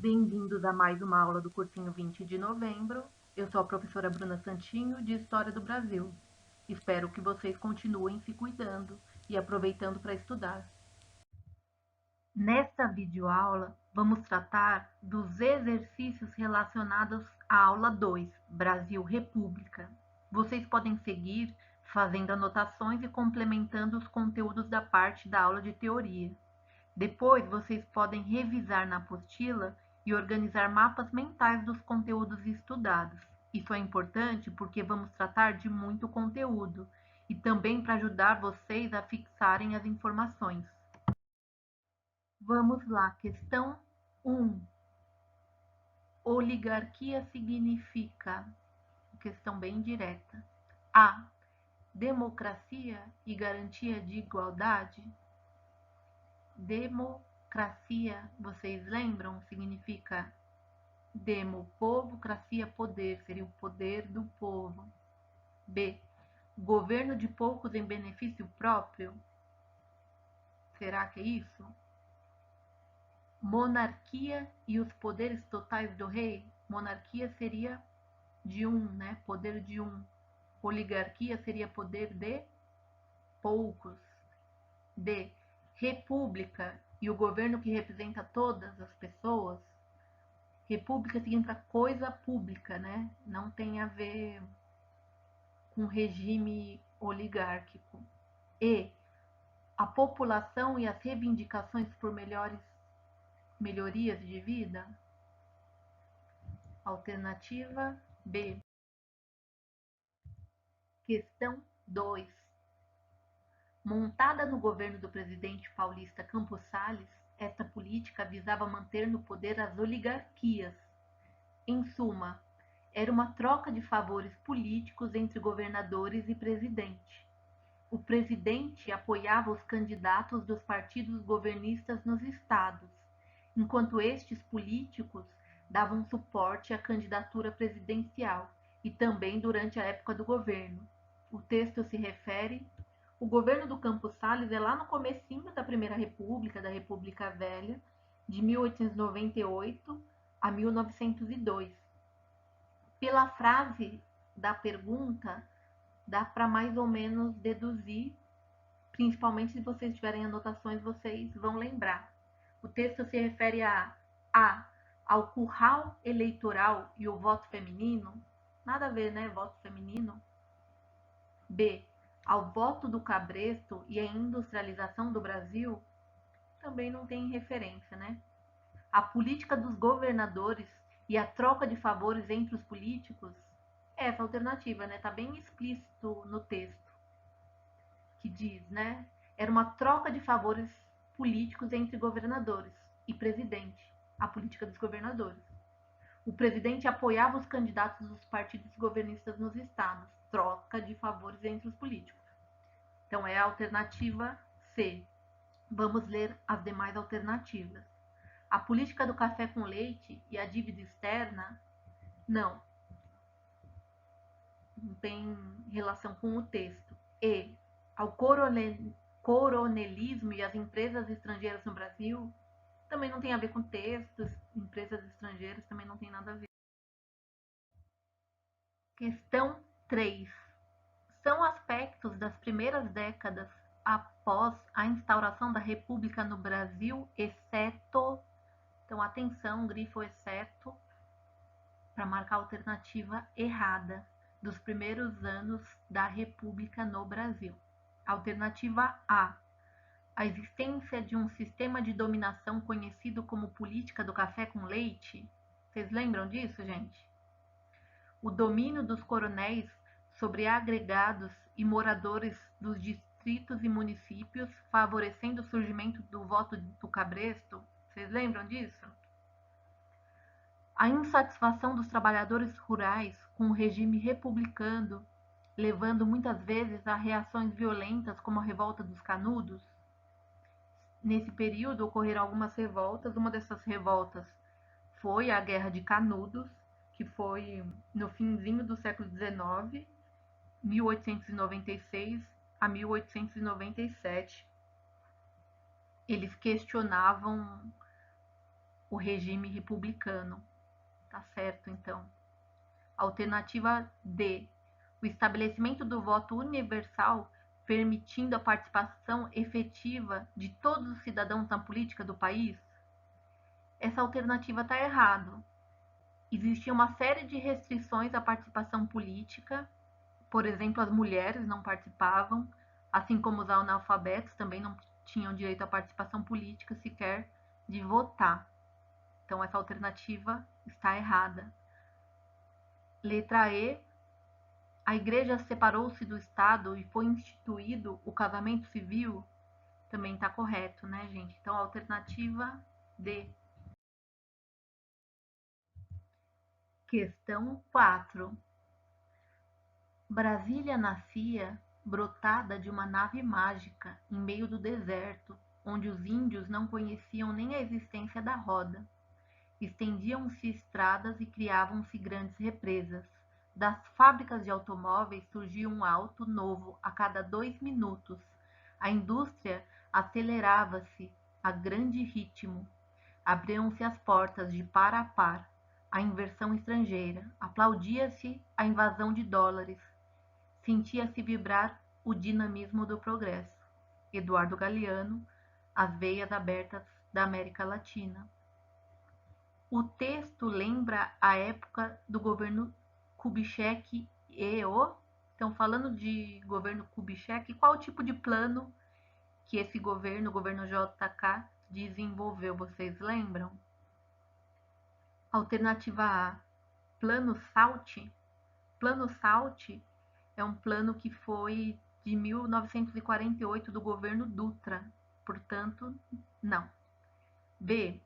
Bem-vindos a mais uma aula do cursinho 20 de novembro. Eu sou a professora Bruna Santinho, de História do Brasil. Espero que vocês continuem se cuidando e aproveitando para estudar. Nesta videoaula, vamos tratar dos exercícios relacionados à aula 2, Brasil República. Vocês podem seguir fazendo anotações e complementando os conteúdos da parte da aula de teoria. Depois, vocês podem revisar na apostila e organizar mapas mentais dos conteúdos estudados. Isso é importante porque vamos tratar de muito conteúdo e também para ajudar vocês a fixarem as informações. Vamos lá, questão 1. Oligarquia significa, questão bem direta, A. Democracia e garantia de igualdade. Democracia, vocês lembram? Significa demo, povo, cracia, poder, seria o poder do povo. B. Governo de poucos em benefício próprio. Será que é isso? Monarquia e os poderes totais do rei. Monarquia seria de um, né? Poder de um. Oligarquia seria poder de poucos. D. República e o governo que representa todas as pessoas. República significa coisa pública, né? Não tem a ver com regime oligárquico. E a população e as reivindicações por melhorias de vida. Alternativa B. Questão 2. Montada no governo do presidente paulista Campos Salles, esta política visava manter no poder as oligarquias. Em suma, era uma troca de favores políticos entre governadores e presidente. O presidente apoiava os candidatos dos partidos governistas nos estados, enquanto estes políticos davam suporte à candidatura presidencial e também durante a época do governo. O texto se refere. O governo do Campos Salles é lá no comecinho da Primeira República, da República Velha, de 1898 a 1902. Pela frase da pergunta, dá para mais ou menos deduzir, principalmente se vocês tiverem anotações, vocês vão lembrar. O texto se refere ao curral eleitoral e o voto feminino, nada a ver, né? Voto feminino. B. Ao voto do cabresto e a industrialização do Brasil, também não tem referência, né? A política dos governadores e a troca de favores entre os políticos, essa alternativa, né? Tá bem explícito no texto, que diz, né? Era uma troca de favores políticos entre governadores e presidente, a política dos governadores. O presidente apoiava os candidatos dos partidos governistas nos estados, troca de favores entre os políticos. Então é a alternativa C. Vamos ler as demais alternativas. A política do café com leite e a dívida externa, não tem relação com o texto. E ao coronelismo e as empresas estrangeiras no Brasil, também não tem a ver com textos, empresas estrangeiras também não tem nada a ver. Questão 3. São aspectos das primeiras décadas após a instauração da República no Brasil, exceto, então atenção, grifo exceto, para marcar a alternativa errada, dos primeiros anos da República no Brasil. Alternativa A. A existência de um sistema de dominação conhecido como política do café com leite. Vocês lembram disso, gente? O domínio dos coronéis sobre agregados e moradores dos distritos e municípios, favorecendo o surgimento do voto do cabresto. Vocês lembram disso? A insatisfação dos trabalhadores rurais com o regime republicano, levando muitas vezes a reações violentas como a revolta dos Canudos. Nesse período ocorreram algumas revoltas, uma dessas revoltas foi a Guerra de Canudos, que foi no finzinho do século XIX, 1896 a 1897. Eles questionavam o regime republicano. Tá certo, então. Alternativa D. O estabelecimento do voto universal, permitindo a participação efetiva de todos os cidadãos na política do país? Essa alternativa está errada. Existia uma série de restrições à participação política. Por exemplo, as mulheres não participavam, assim como os analfabetos também não tinham direito à participação política, sequer de votar. Então, essa alternativa está errada. Letra E. A igreja separou-se do Estado e foi instituído o casamento civil? Também está correto, né, gente? Então, alternativa D. Questão 4. Brasília nascia brotada de uma nave mágica em meio do deserto, onde os índios não conheciam nem a existência da roda. Estendiam-se estradas e criavam-se grandes represas. Das fábricas de automóveis surgia um auto novo a cada 2 minutos. A indústria acelerava-se a grande ritmo. Abriam-se as portas de par a par. A inversão estrangeira. Aplaudia-se a invasão de dólares. Sentia-se vibrar o dinamismo do progresso. Eduardo Galeano, As Veias Abertas da América Latina. O texto lembra a época do governo Kubitschek e o... Então, falando de governo Kubitschek, qual o tipo de plano que esse governo, o governo JK, desenvolveu? Vocês lembram? Alternativa A, Plano SALT. Plano SALT é um plano que foi de 1948 do governo Dutra, portanto, não. B,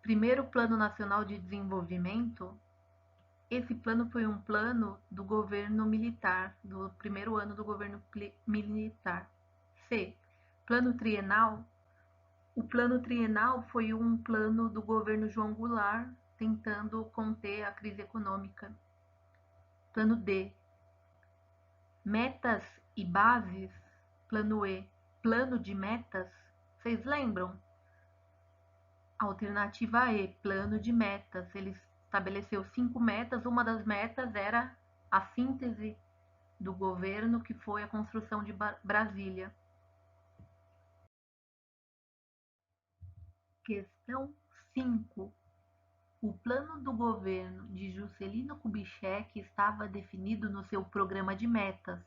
Primeiro Plano Nacional de Desenvolvimento. Esse plano foi um plano do governo militar, do primeiro ano do governo militar. C, Plano Trienal. O plano trienal foi um plano do governo João Goulart, tentando conter a crise econômica. Plano D, metas e bases. Plano E, plano de metas. Vocês lembram? Alternativa E, plano de metas. Ele estabeleceu 5 metas. Uma das metas era a síntese do governo, que foi a construção de Brasília. Questão 5. O plano do governo de Juscelino Kubitschek estava definido no seu programa de metas,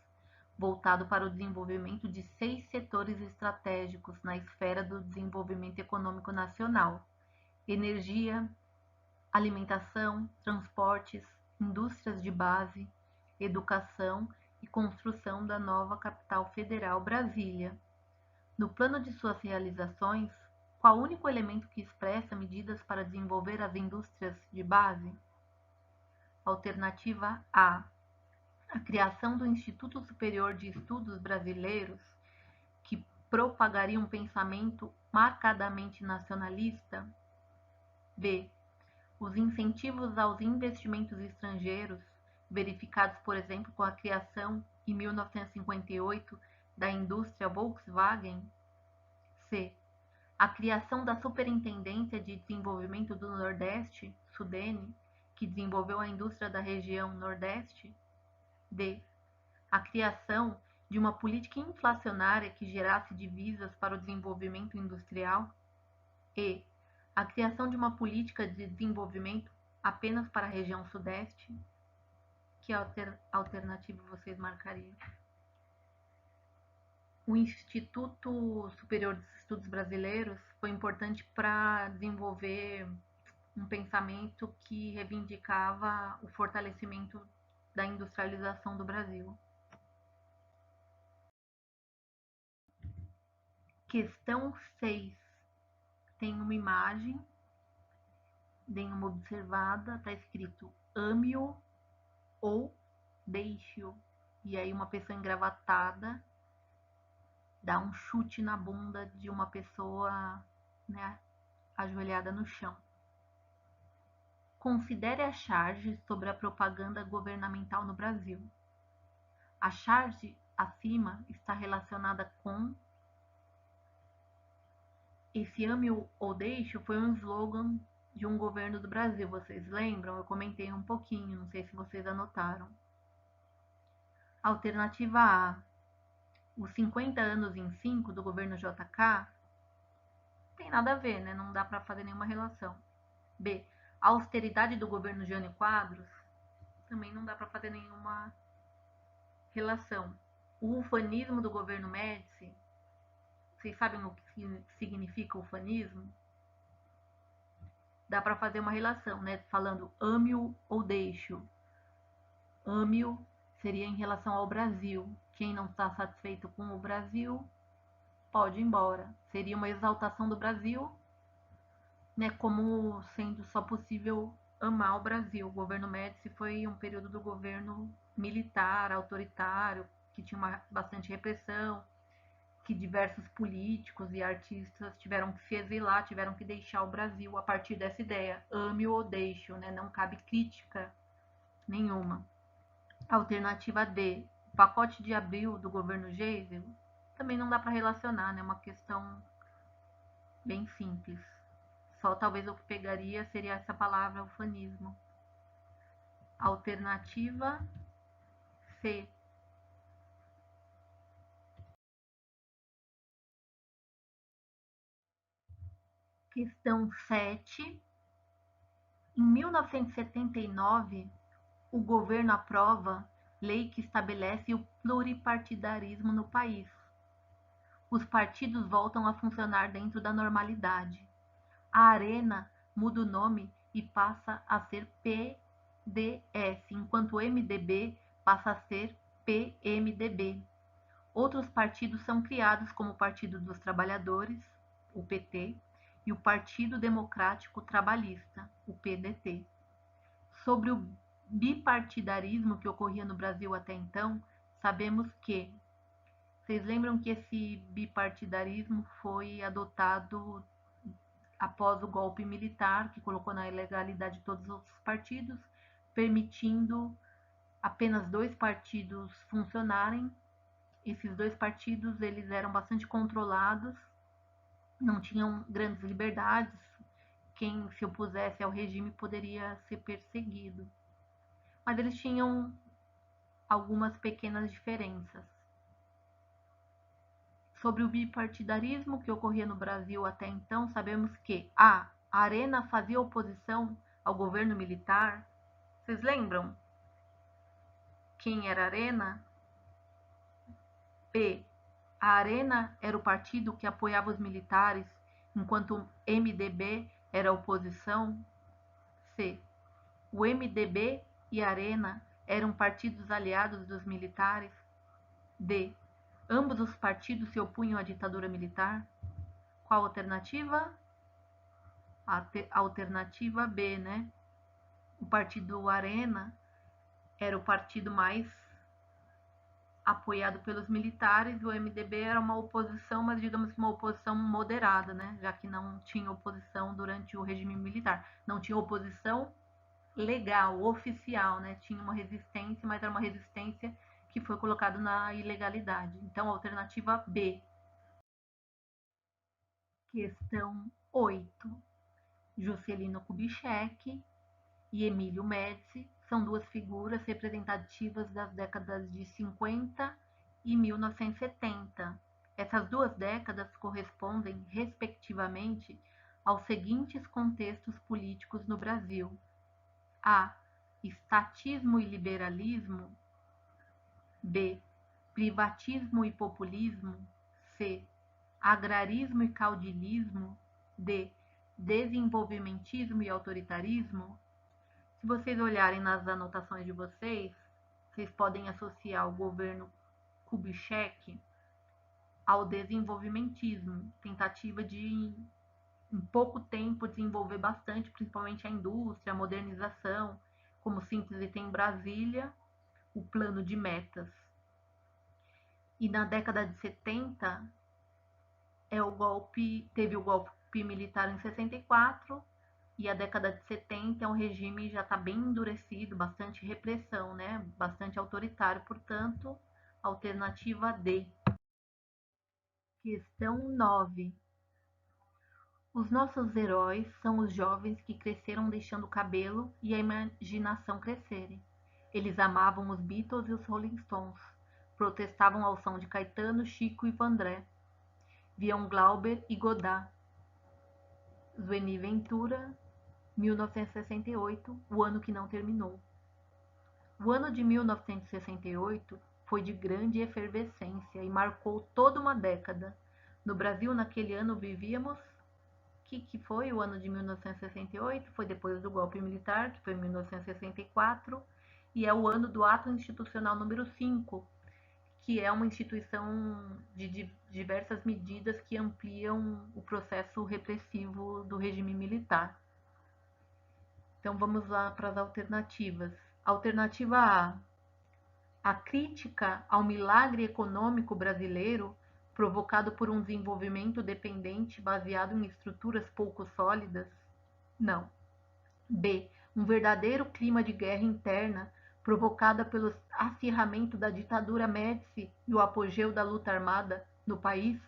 voltado para o desenvolvimento de 6 setores estratégicos na esfera do desenvolvimento econômico nacional: energia, alimentação, transportes, indústrias de base, educação e construção da nova capital federal, Brasília. No plano de suas realizações, qual o único elemento que expressa medidas para desenvolver as indústrias de base? Alternativa A, a criação do Instituto Superior de Estudos Brasileiros, que propagaria um pensamento marcadamente nacionalista. B, os incentivos aos investimentos estrangeiros, verificados, por exemplo, com a criação, em 1958, da indústria Volkswagen. C, a criação da Superintendência de Desenvolvimento do Nordeste, SUDENE, que desenvolveu a indústria da região Nordeste. D, a criação de uma política inflacionária que gerasse divisas para o desenvolvimento industrial. E, a criação de uma política de desenvolvimento apenas para a região Sudeste. Que alternativa vocês marcariam? O Instituto Superior de Estudos Brasileiros foi importante para desenvolver um pensamento que reivindicava o fortalecimento da industrialização do Brasil. Questão 6. Tem uma imagem, deem uma observada, está escrito ame-o ou deixe-o. E aí uma pessoa engravatada dá um chute na bunda de uma pessoa, né, ajoelhada no chão. Considere a charge sobre a propaganda governamental no Brasil. A charge acima está relacionada com Esse ame ou deixe foi um slogan de um governo do Brasil, vocês lembram? Eu comentei um pouquinho, não sei se vocês anotaram. Alternativa A, os 50 anos em 5 do governo JK, tem nada a ver, né? Não dá para fazer nenhuma relação. B, a austeridade do governo Jânio Quadros, também não dá para fazer nenhuma relação. O ufanismo do governo Médici, vocês sabem o que significa ufanismo? Dá para fazer uma relação, né? Falando ame-o ou deixe-o. Ame-o seria em relação ao Brasil. Quem não está satisfeito com o Brasil pode ir embora. Seria uma exaltação do Brasil, né? Como sendo só possível amar o Brasil. O governo Médici foi um período do governo militar, autoritário, que tinha bastante repressão, que diversos políticos e artistas tiveram que se exilar, tiveram que deixar o Brasil a partir dessa ideia, ame ou deixe, né? Não cabe crítica nenhuma. Alternativa D, o pacote de abril do governo Geisel, também não dá para relacionar, né? Uma questão bem simples. Só talvez o que pegaria seria essa palavra ufanismo. Alternativa C. Questão 7. Em 1979, o governo aprova lei que estabelece o pluripartidarismo no país. Os partidos voltam a funcionar dentro da normalidade. A Arena muda o nome e passa a ser PDS, enquanto o MDB passa a ser PMDB. Outros partidos são criados como o Partido dos Trabalhadores, o PT, e o Partido Democrático Trabalhista, o PDT. Sobre o bipartidarismo que ocorria no Brasil até então, sabemos que vocês lembram que esse bipartidarismo foi adotado após o golpe militar, que colocou na ilegalidade todos os outros partidos, permitindo apenas 2 partidos funcionarem. Esses 2 partidos eles eram bastante controlados, não tinham grandes liberdades. Quem se opusesse ao regime poderia ser perseguido. Mas eles tinham algumas pequenas diferenças. Sobre o bipartidarismo que ocorria no Brasil até então, sabemos que a Arena fazia oposição ao governo militar. Vocês lembram quem era a Arena? B. A Arena era o partido que apoiava os militares, enquanto o MDB era a oposição. C. O MDB e a Arena eram partidos aliados dos militares. D. Ambos os partidos se opunham à ditadura militar. Qual a alternativa? A alternativa B, né? O partido Arena era o partido mais apoiado pelos militares, o MDB era uma oposição, mas digamos uma oposição moderada, né? Já que não tinha oposição durante o regime militar. Não tinha oposição legal, oficial, né? Tinha uma resistência, mas era uma resistência que foi colocada na ilegalidade. Então, alternativa B. Questão 8. Juscelino Kubitschek e Emílio Médici são 2 figuras representativas das décadas de 50 e 1970. Essas 2 décadas correspondem, respectivamente, aos seguintes contextos políticos no Brasil: A. Estatismo e liberalismo. B. Privatismo e populismo. C. Agrarismo e caudilismo. D. Desenvolvimentismo e autoritarismo. Se vocês olharem nas anotações de vocês, vocês podem associar o governo Kubitschek ao desenvolvimentismo, tentativa de, em pouco tempo, desenvolver bastante, principalmente a indústria, a modernização. Como síntese tem Brasília, o plano de metas. E na década de 70, teve o golpe militar em 64, e a década de 70 é um regime já está bem endurecido, bastante repressão, né? Bastante autoritário, portanto, alternativa D. Questão 9. Os nossos heróis são os jovens que cresceram deixando o cabelo e a imaginação crescerem. Eles amavam os Beatles e os Rolling Stones, protestavam ao som de Caetano, Chico e Vandré, viam Glauber e Godard, Zueni Ventura, 1968, o ano que não terminou. O ano de 1968 foi de grande efervescência e marcou toda uma década. No Brasil, naquele ano, vivíamos que foi o ano de 1968, foi depois do golpe militar, que foi em 1964, e é o ano do Ato Institucional número 5, que é uma instituição de diversas medidas que ampliam o processo repressivo do regime militar. Então vamos lá para as alternativas. Alternativa A crítica ao milagre econômico brasileiro provocado por um desenvolvimento dependente baseado em estruturas pouco sólidas? Não. B. Um verdadeiro clima de guerra interna provocada pelo acirramento da ditadura Médici e o apogeu da luta armada no país?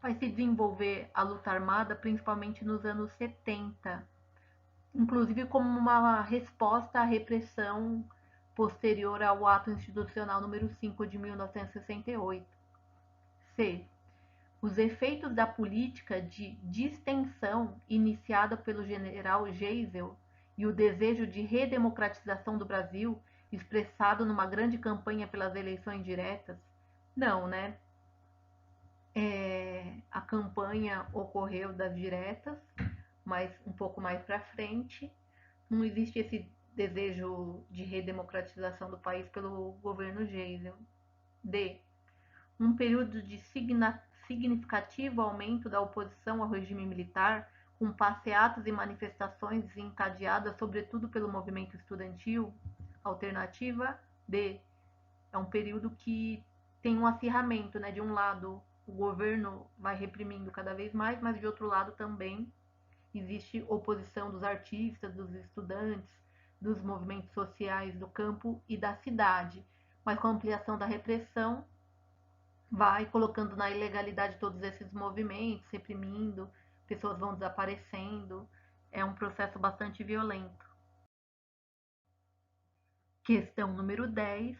Vai se desenvolver a luta armada principalmente nos anos 70, inclusive como uma resposta à repressão posterior ao ato institucional número 5 de 1968. C. Os efeitos da política de distensão iniciada pelo general Geisel e o desejo de redemocratização do Brasil, expressado numa grande campanha pelas eleições diretas? Não, né? A campanha ocorreu das diretas, mas um pouco mais para frente. Não existe esse desejo de redemocratização do país pelo governo Geisel. D. Um período de significativo aumento da oposição ao regime militar, com passeatas e manifestações desencadeadas sobretudo pelo movimento estudantil? Alternativa D. É um período que tem um acirramento, né? De um lado, o governo vai reprimindo cada vez mais, mas de outro lado também existe oposição dos artistas, dos estudantes, dos movimentos sociais do campo e da cidade. Mas com a ampliação da repressão, vai colocando na ilegalidade todos esses movimentos, reprimindo, pessoas vão desaparecendo. É um processo bastante violento. Questão número 10.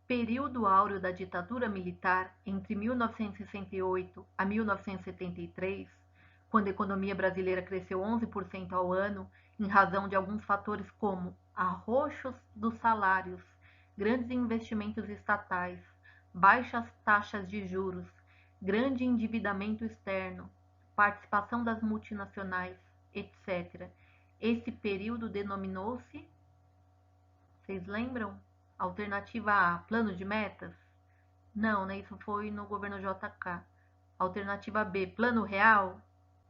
Período áureo da ditadura militar entre 1968 a 1973, quando a economia brasileira cresceu 11% ao ano, em razão de alguns fatores como arroxos dos salários, grandes investimentos estatais, baixas taxas de juros, grande endividamento externo, participação das multinacionais, etc. Esse período denominou-se, vocês lembram? Alternativa A, plano de metas? Não, né? Isso foi no governo JK. Alternativa B, plano real?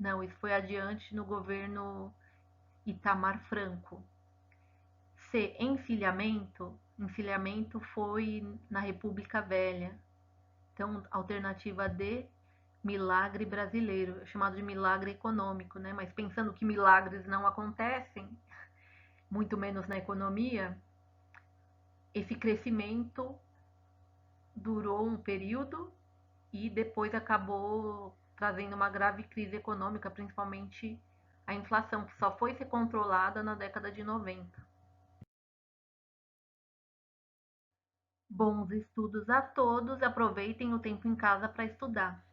Não, isso foi adiante no governo Itamar Franco. C, encilhamento? Encilhamento foi na República Velha. Então, alternativa D, milagre brasileiro, chamado de milagre econômico, né? Mas pensando que milagres não acontecem, muito menos na economia, esse crescimento durou um período e depois acabou trazendo uma grave crise econômica, principalmente a inflação, que só foi ser controlada na década de 90. Bons estudos a todos, aproveitem o tempo em casa para estudar.